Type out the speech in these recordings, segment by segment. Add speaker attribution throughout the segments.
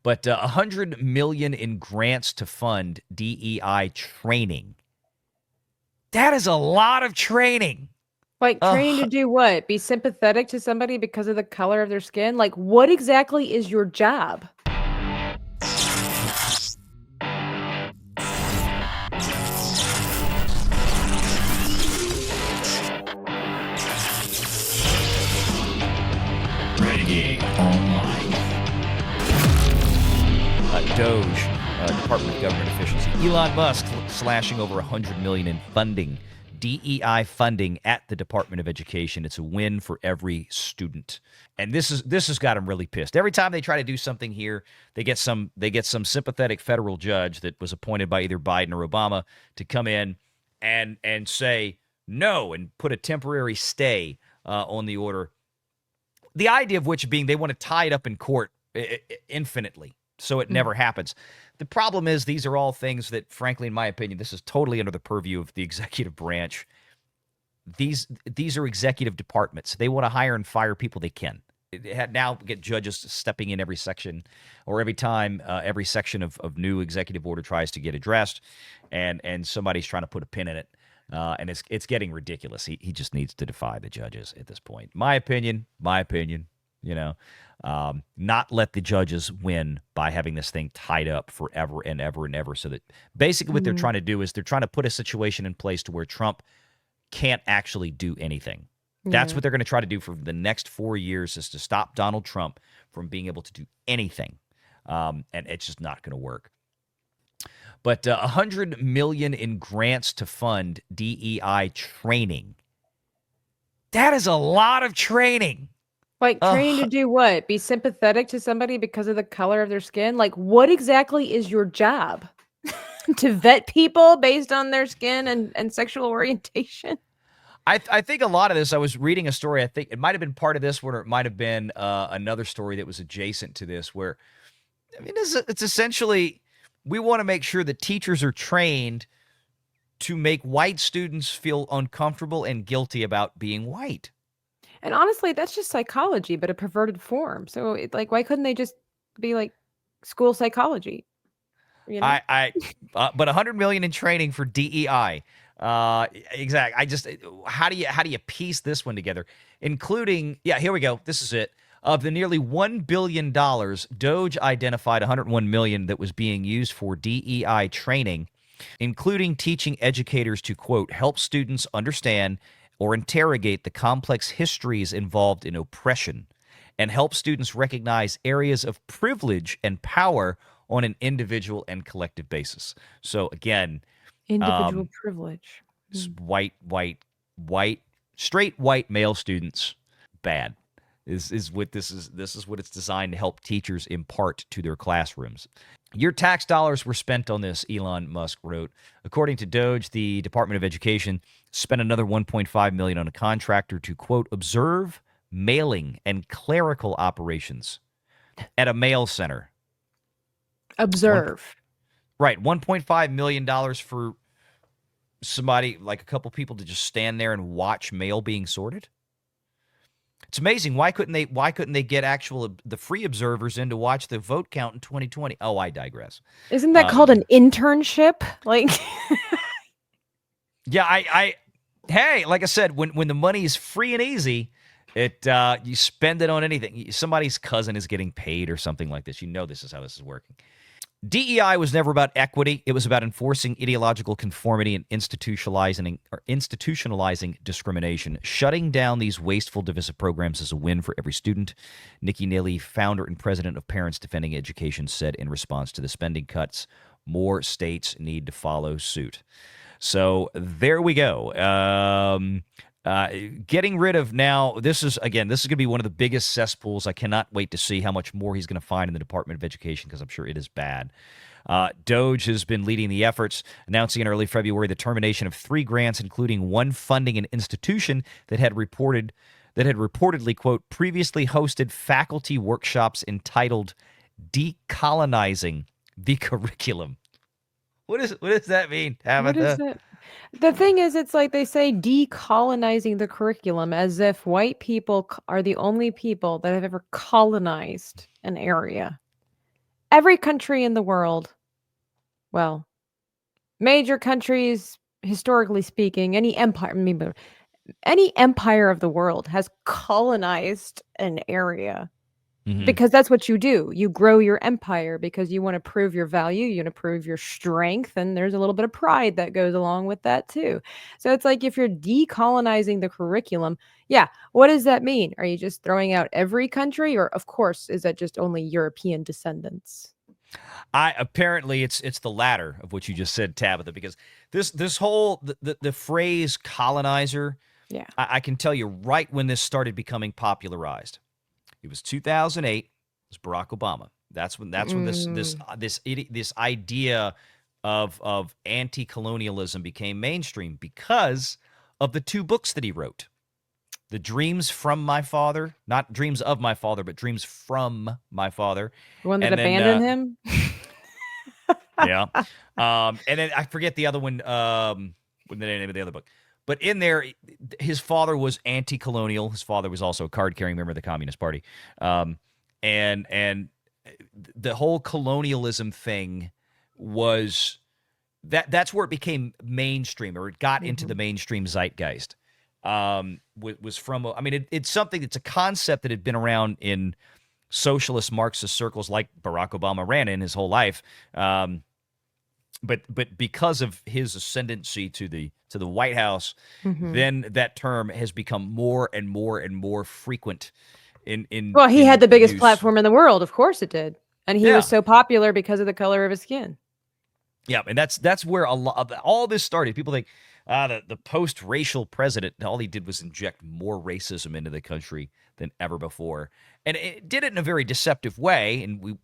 Speaker 1: But $100 million in grants to fund DEI training. That is a lot of training.
Speaker 2: Like training to do what? Be sympathetic to somebody because of the color of their skin? Like, what exactly is your job?
Speaker 1: Renegade Online. Doge, Department of Government Efficiency. Elon Musk slashing over $100 million in funding, DEI funding at the Department of Education. It's a win for every student, and this has got him really pissed. Every time they try to do something here, they get some sympathetic federal judge that was appointed by either Biden or Obama to come in and say no and put a temporary stay on the order. The idea of which being they want to tie it up in court infinitely, so it never happens. The problem is these are all things that, frankly, in my opinion, this is totally under the purview of the executive branch. These are executive departments. They want to hire and fire people they can. Now get judges stepping in every section or every time every section of new executive order tries to get addressed, and somebody's trying to put a pin in it. And it's getting ridiculous. He just needs to defy the judges at this point. My opinion, not let the judges win by having this thing tied up forever and ever and ever. So that basically what they're trying to do is they're trying to put a situation in place to where Trump can't actually do anything. That's what they're going to try to do for the next 4 years, is to stop Donald Trump from being able to do anything. And it's just not going to work. But $100 million in grants to fund DEI training. That is a lot of training.
Speaker 2: Like training to do what? Be sympathetic to somebody because of the color of their skin? Like, what exactly is your job? To vet people based on their skin and sexual orientation?
Speaker 1: I think a lot of this, I was reading a story, I think it might have been part of this one, or it might have been another story that was adjacent to this, where, I mean, it's essentially, we want to make sure that teachers are trained to make white students feel uncomfortable and guilty about being white.
Speaker 2: And honestly, that's just psychology, but a perverted form. So, why couldn't they just be like school psychology? You know?
Speaker 1: But $100 million in training for DEI. Exactly. How do you piece this one together? Including, here we go. This is it. Of the nearly $1 billion, Doge identified $101 million that was being used for DEI training, including teaching educators to, quote, help students understand or interrogate the complex histories involved in oppression, and help students recognize areas of privilege and power on an individual and collective basis. So again,
Speaker 2: individual privilege.
Speaker 1: Straight white male students, bad. This is what it's designed to help teachers impart to their classrooms. Your tax dollars were spent on this, Elon Musk wrote. According to Doge, the Department of Education spent another $1.5 million on a contractor to, quote, observe mailing and clerical operations at a mail center.
Speaker 2: Observe.
Speaker 1: Right, $1.5 million for somebody, like a couple people, to just stand there and watch mail being sorted. It's amazing. Why couldn't they get the free observers in to watch the vote count in 2020? Oh, I digress.
Speaker 2: Isn't that called an internship? Like,
Speaker 1: yeah, hey, like I said, when the money is free and easy, you spend it on anything. Somebody's cousin is getting paid or something like this. This is how this is working. DEI was never about equity. It was about enforcing ideological conformity and institutionalizing discrimination. Shutting down these wasteful, divisive programs is a win for every student. Nikki Neely, founder and president of Parents Defending Education, said in response to the spending cuts, more states need to follow suit. So there we go. Getting rid of now, this is going to be one of the biggest cesspools. I cannot wait to see how much more he's going to find in the Department of Education, because I'm sure it is bad. Doge has been leading the efforts, announcing in early February the termination of 3 grants, including one funding an institution that had reportedly, quote, previously hosted faculty workshops entitled Decolonizing the Curriculum. What does that mean, Tabitha?
Speaker 2: what is it? The thing is, it's like they say decolonizing the curriculum, as if white people are the only people that have ever colonized an area. every country in the world, well, major countries, historically speaking, any empire of the world has colonized an area.
Speaker 1: Hmm.
Speaker 2: Because that's what you do. You grow your empire because you want to prove your value, you want to prove your strength, and there's a little bit of pride that goes along with that too. So it's like if you're decolonizing the curriculum, yeah, what does that mean? Are you just throwing out every country, or of course, is that just only European descendants?
Speaker 1: Apparently it's the latter of what you just said, Tabitha, because this whole the phrase colonizer,
Speaker 2: Yeah.
Speaker 1: I can tell you right when this started becoming popularized. It was 2008. It was Barack Obama. That's when
Speaker 2: Mm.
Speaker 1: this idea of anti-colonialism became mainstream because of the two books that he wrote. The Dreams from My Father, not Dreams of My Father, but Dreams from My Father.
Speaker 2: The one that
Speaker 1: And then
Speaker 2: abandoned him?
Speaker 1: yeah. And then I forget the other one, what the name of the other book. But in there, his father was anti-colonial. His father was also a card-carrying member of the Communist Party. And the whole colonialism thing was that's where it became mainstream, or it got into the
Speaker 2: Mhm.
Speaker 1: mainstream zeitgeist. Was from, I mean, it's something, it's a concept that had been around in socialist Marxist circles, like Barack Obama ran in his whole life. But because of his ascendancy to the White House,
Speaker 2: Mhm.
Speaker 1: then that term has become more and more and more frequent
Speaker 2: Well, he had
Speaker 1: in
Speaker 2: the biggest
Speaker 1: use.
Speaker 2: platform in the world, of course it did. And he was
Speaker 1: Yeah,
Speaker 2: so popular because of the color of his skin.
Speaker 1: yeah, and that's where a lot of all this started. People think the post-racial president, all he did was inject more racism into the country than ever before, and it did it in a very deceptive way. And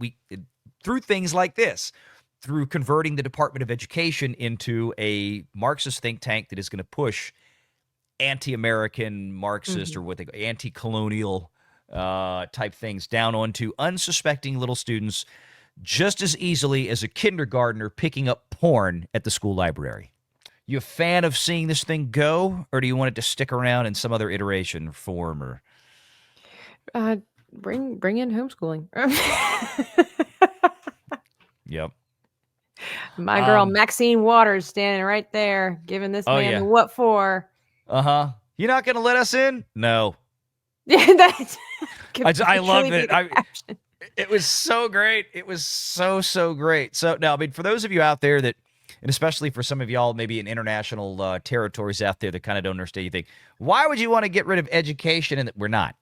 Speaker 1: through things like this, through converting the Department of Education into a Marxist think tank that is going to push anti-American Marxist, or
Speaker 2: Mhm.
Speaker 1: what they anti-colonial type things down onto unsuspecting little students just as easily as a kindergartner picking up porn at the school library. You a fan of seeing this thing go, or do you want it to stick around in some other iteration or form? Or
Speaker 2: Uh, bring in homeschooling.
Speaker 1: yep.
Speaker 2: My girl
Speaker 1: Um.
Speaker 2: Maxine Waters standing right there, giving this
Speaker 1: Oh
Speaker 2: man the
Speaker 1: yeah.
Speaker 2: what for.
Speaker 1: Uh-huh. You're not gonna let us in? No.
Speaker 2: Yeah, that could
Speaker 1: I
Speaker 2: literally
Speaker 1: loved
Speaker 2: be
Speaker 1: it.
Speaker 2: the caption.
Speaker 1: It was so great. It was so great. So now, I mean, for those of you out there that, and especially for some of y'all maybe in international territories out there that kind of don't understand, you think, why would you want to get rid of education? And we're not.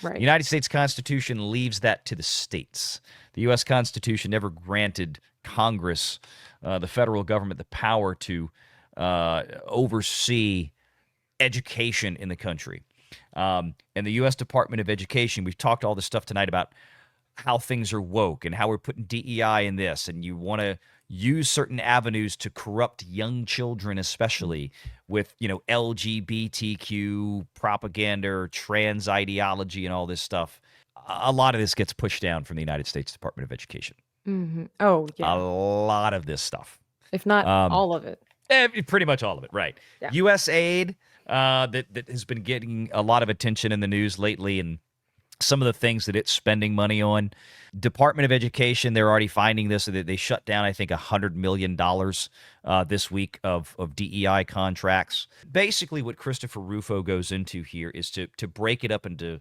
Speaker 1: The
Speaker 2: Right.
Speaker 1: United States Constitution leaves that to the states. The U.S. Constitution never granted Congress, the federal government, the power to oversee education in the country. And the U.S. Department of Education, we've talked all this stuff tonight about how things are woke and how we're putting DEI in this, and you want to use certain avenues to corrupt young children, especially with LGBTQ propaganda or trans ideology and all this stuff. A lot of this gets pushed down from the United States Department of Education.
Speaker 2: Oh,
Speaker 1: A
Speaker 2: yeah.
Speaker 1: lot of this stuff.
Speaker 2: If not
Speaker 1: Um,
Speaker 2: all of it.
Speaker 1: Pretty much all of it, right?
Speaker 2: Yeah.
Speaker 1: U.S. aid that has been getting a lot of attention in the news lately, and some of the things that it's spending money on. Department of Education, they're already finding this. They shut down, I think, $100 million this week of DEI contracts. Basically, what Christopher Rufo goes into here is to break it up into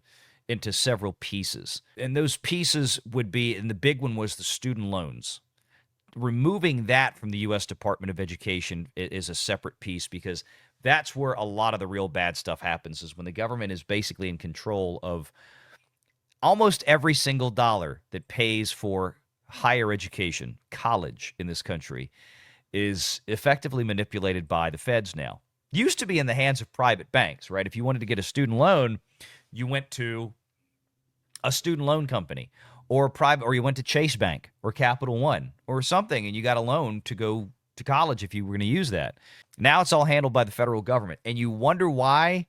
Speaker 1: several pieces, and those pieces would be, and the big one was the student loans. Removing that from the U.S. Department of Education is a separate piece, because that's where a lot of the real bad stuff happens, is when the government is basically in control of almost every single dollar that pays for higher education, college in this country, is effectively manipulated by the feds now. Used to be in the hands of private banks, right? If you wanted to get a student loan, you went to a student loan company or private, or you went to Chase Bank or Capital One or something, and you got a loan to go to college if you were going to use that. Now it's all handled by the federal government, and you wonder why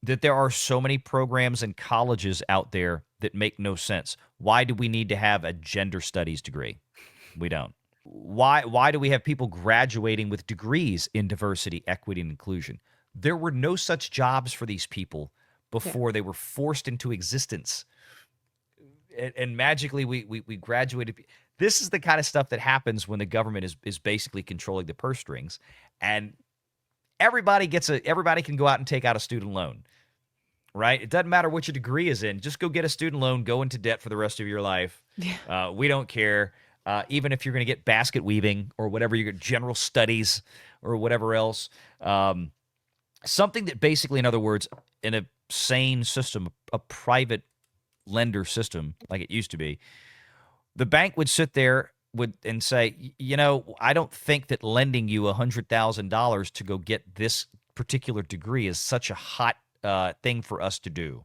Speaker 1: that there are so many programs and colleges out there that make no sense. Why do we need to have a gender studies degree? We don't. Why do we have people graduating with degrees in diversity, equity, and inclusion? There were no such jobs for these people
Speaker 2: Yeah.
Speaker 1: before they were forced into existence. and magically we graduated. This is the kind of stuff that happens when the government is basically controlling the purse strings, and everybody can go out and take out a student loan, right? It doesn't matter what your degree is in. Just go get a student loan, go into debt for the rest of your life.
Speaker 2: Yeah.
Speaker 1: We don't care. Even if you're going to get basket weaving or whatever, you get general studies or whatever else. Something that basically, in other words, in a sane system, a private lender system like it used to be, the bank would sit there and say, I don't think that lending you $100,000 to go get this particular degree is such a hot thing for us to do,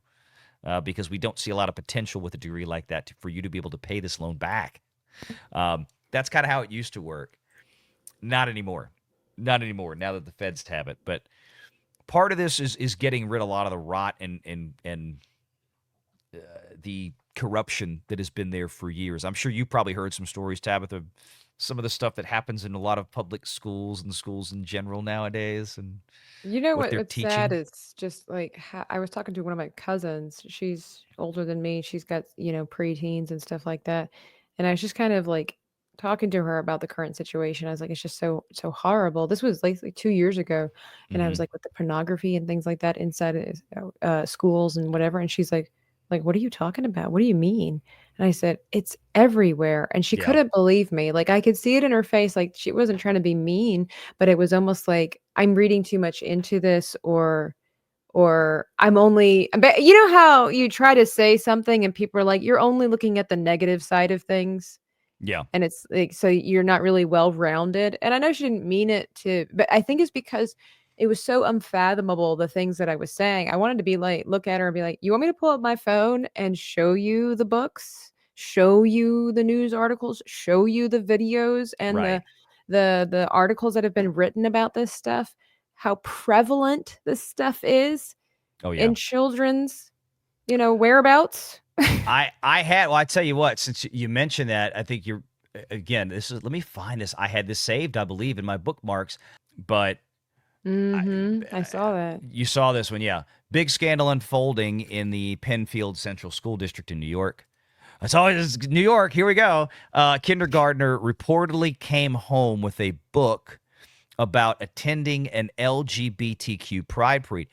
Speaker 1: because we don't see a lot of potential with a degree like that for you to be able to pay this loan back. That's kind of how it used to work. Not anymore. Not anymore. Now that the feds have it, but part of this is getting rid of a lot of the rot and the corruption that has been there for years. I'm sure you probably heard some stories, Tabitha, some of the stuff that happens in a lot of public schools and schools in general nowadays, and
Speaker 2: You know
Speaker 1: what they're
Speaker 2: what's sad
Speaker 1: teaching.
Speaker 2: is just like I was talking to one of my cousins. She's older than me. She's got, preteens and stuff like that. And I was just kind of like talking to her about the current situation. I was like, it's just so horrible. This was like 2 years ago. And I was
Speaker 1: Hmm.
Speaker 2: like with the pornography and things like that inside of schools and whatever. And she's like, what are you talking about? What do you mean? And I said, it's everywhere. And she
Speaker 1: Yeah.
Speaker 2: couldn't believe me. Like I could see it in her face. Like she wasn't trying to be mean, but it was almost like I'm reading too much into this, or I'm only, but you know how you try to say something and people are like, you're only looking at the negative side of things.
Speaker 1: Yeah.
Speaker 2: And it's like, so you're not really well rounded. And I know she didn't mean it to, but I think it's because it was so unfathomable, the things that I was saying. I wanted to be like, look at her and be like, you want me to pull up my phone and show you the books, show you the news articles, show you the videos and
Speaker 1: Right.
Speaker 2: the articles that have been written about this stuff, how prevalent this stuff is
Speaker 1: Oh yeah.
Speaker 2: in children's, whereabouts.
Speaker 1: Well, I tell you what, since you mentioned that, I think you're again, let me find this. I had this saved, I believe, in my bookmarks, but I,
Speaker 2: I saw that.
Speaker 1: you saw this one, yeah. Big scandal unfolding in the Penfield Central School District in New York. It's always New York. Here we go. Kindergartner reportedly came home with a book about attending an LGBTQ pride parade.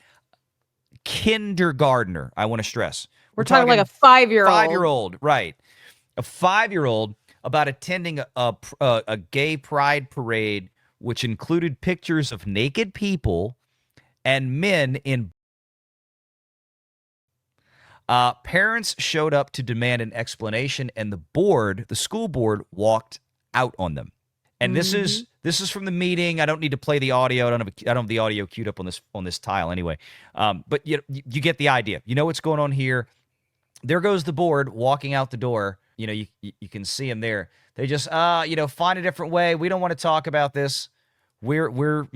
Speaker 1: Kindergartner, I want to stress.
Speaker 2: We're talking like a 5-year-old.
Speaker 1: 5-year-old, right? A 5-year-old about attending a gay pride parade, which included pictures of naked people and men in. Parents showed up to demand an explanation, and the school board, walked out on them. And this is from the meeting. I don't need to play the audio. I don't have the audio queued up on this tile anyway. But you get the idea. You know what's going on here. There goes the board walking out the door. You can see him there. They just find a different way. We don't want to talk about this. We don't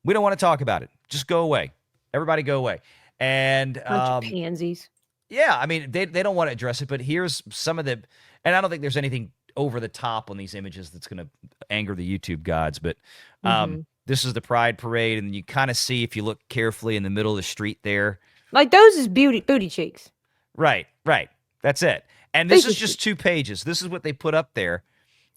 Speaker 1: want to talk about it. Just go away. Everybody go away. And
Speaker 2: Bunch of pansies.
Speaker 1: yeah, I mean, they don't want to address it, but here's some of the, and I don't think there's anything over the top on these images that's going to anger the YouTube gods, but this is the Pride Parade, and you kind of see, if you look carefully, in the middle of the street there.
Speaker 2: Like those is booty cheeks.
Speaker 1: Right. That's it. And this is just 2 pages. This is what they put up there.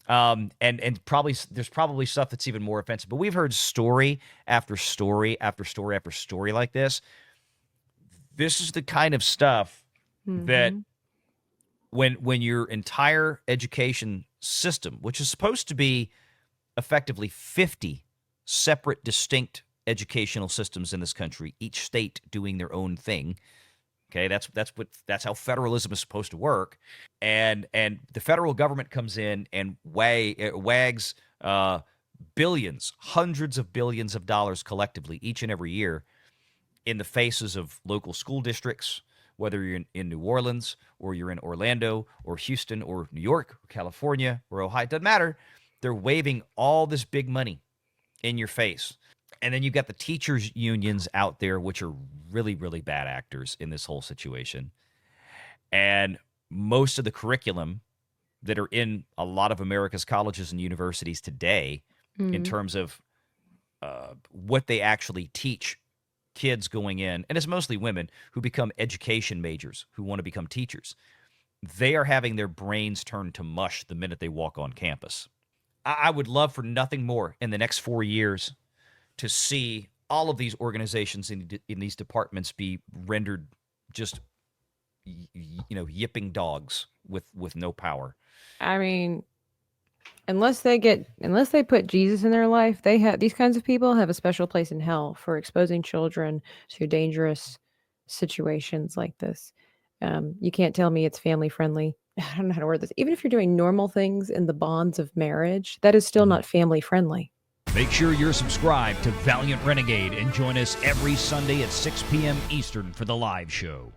Speaker 1: And probably there's probably stuff that's even more offensive, but we've heard story after story after story after story like this. This is the kind of stuff that when your entire education system, which is supposed to be effectively 50 separate, distinct educational systems in this country, each state doing their own thing. Okay, that's how federalism is supposed to work, and the federal government comes in and wags billions, hundreds of billions of dollars collectively each and every year in the faces of local school districts, whether you're in New Orleans or you're in Orlando or Houston or New York or California or Ohio. It doesn't matter. They're waving all this big money in your face. And then you've got the teachers' unions out there, which are really, really bad actors in this whole situation. And most of the curriculum that are in a lot of America's colleges and universities today, in terms of what they actually teach kids going in, and it's mostly women who become education majors, who want to become teachers. they are having their brains turn to mush the minute they walk on campus. I would love for nothing more in the next 4 years to see all of these organizations in these departments be rendered just, yipping dogs with no power.
Speaker 2: I mean, unless they put Jesus in their life, these kinds of people have a special place in hell for exposing children to dangerous situations like this. You can't tell me it's family friendly. I don't know how to word this. Even if you're doing normal things in the bonds of marriage, that is still not family friendly.
Speaker 1: Make sure you're subscribed to Valiant Renegade and join us every Sunday at 6 p.m. Eastern for the live show.